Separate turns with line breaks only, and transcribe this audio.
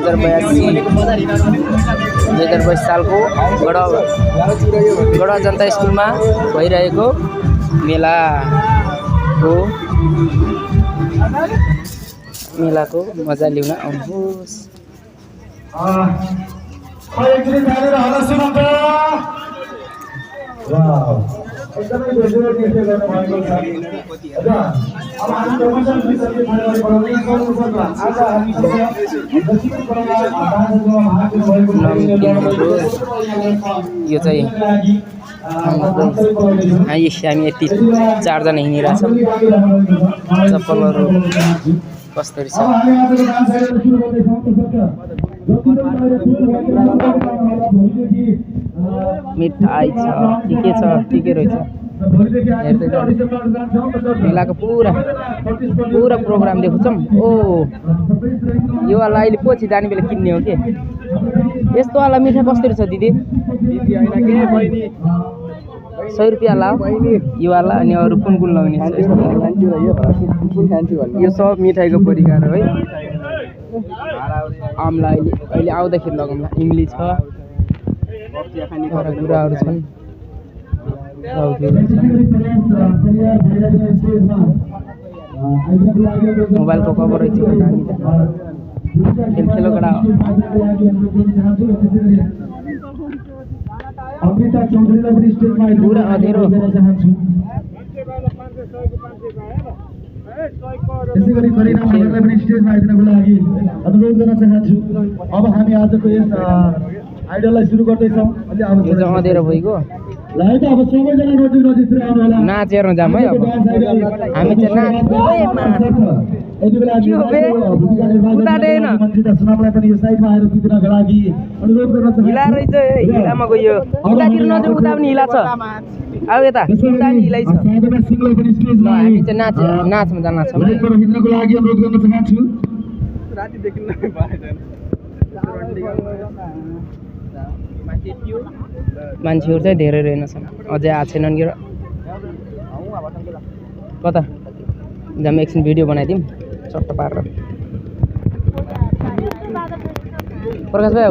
2022 सालको गढवा जनता स्कुलमा भइरहेको मेलाको मजा लिउन आउनुहोस्। यो चाहिँ हामी यति 4 जना हिँडिरहेछौँ। चप्पलहरू कसरी छ मिठाई छ के के रहेछ मेलाको पुरा प्रोग्राम देख्छौँ। ओ यो वाला अहिले पछि जाने बेला किन्ने हो के यस्तो वाला मिठाई कसरी छ दिदी? 100 रुपियाँ ला यो वाला। अनि अरू कुन लगाउने यो सब मिठाईको परिकार है। आमला अहिले आउँदाखेरि लगाउँला। इमली छ, कुराहरू छन्। मोबाइलको कभर रहेछ खेलो कडा पुरा अँधेरो।
त्यसै गरी करिना मण्डललाई पनि स्टेजमा आइदिनको लागि अनुरोध गर्न चाहन्छु। अब हामी आजको यस आइडललाई सुरु गर्दैछौँ। अलि अब
यो चाहिँ अँधेरो भइगयो।
ल है त अब सबैजना नजिक आउनु होला।
नाचेर जाम है। अब हामी चाहिँ
यति बेला मन्त्री दर्शनलाई पनि यो साइडमा आएर पुग्नको लागि अनुरोध गर्न चाहन्छु।
हिला रहेछ हिलामा गयो उतातिर नजाऊ। उता पनि हिला छ। अब यता उता पनि हिलै छ।
साधना सिंहलाई पनि स्टेजमा
हामी चाहिँ नाचमा जान छौँ।
हिँड्नको लागि अनुरोध गर्न चाहन्छु।
रातिदेखि नै पाएन
मान्छेहरू चाहिँ धेरै रहेनछन्। अझै आएको छैनन् कि कता जाम एकछिन भिडियो बनाइदिउँ चट्ट पारेर। प्रकाश भाइ